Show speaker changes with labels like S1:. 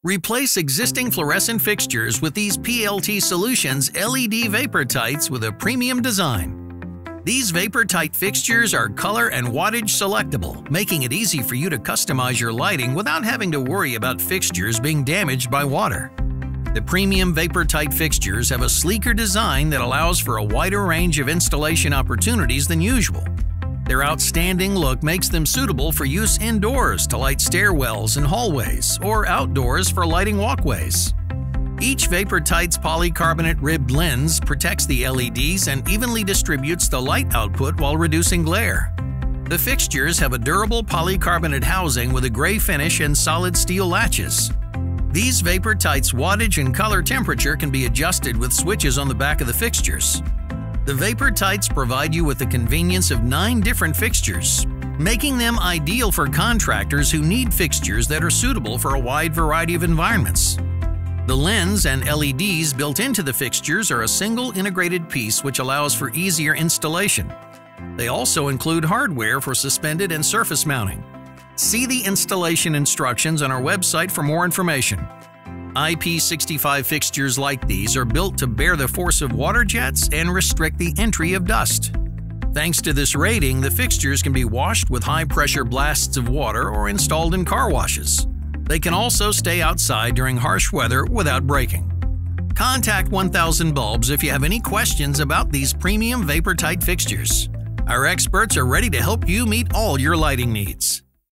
S1: Replace existing fluorescent fixtures with these PLT Solutions LED vapor tights with a premium design. These vapor tight fixtures are color and wattage selectable, making it easy for you to customize your lighting without having to worry about fixtures being damaged by water. The premium vapor tight fixtures have a sleeker design that allows for a wider range of installation opportunities than usual. Their outstanding look makes them suitable for use indoors to light stairwells and hallways, or outdoors for lighting walkways. Each vapor tight's polycarbonate ribbed lens protects the LEDs and evenly distributes the light output while reducing glare. The fixtures have a durable polycarbonate housing with a gray finish and solid steel latches. These vapor tights' wattage and color temperature can be adjusted with switches on the back of the fixtures. The vapor tights provide you with the convenience of 9 different fixtures, making them ideal for contractors who need fixtures that are suitable for a wide variety of environments. The lens and LEDs built into the fixtures are a single integrated piece which allows for easier installation. They also include hardware for suspended and surface mounting. See the installation instructions on our website for more information. IP65 fixtures like these are built to bear the force of water jets and restrict the entry of dust. Thanks to this rating, the fixtures can be washed with high-pressure blasts of water or installed in car washes. They can also stay outside during harsh weather without breaking. Contact 1000 Bulbs if you have any questions about these premium vapor tight fixtures. Our experts are ready to help you meet all your lighting needs.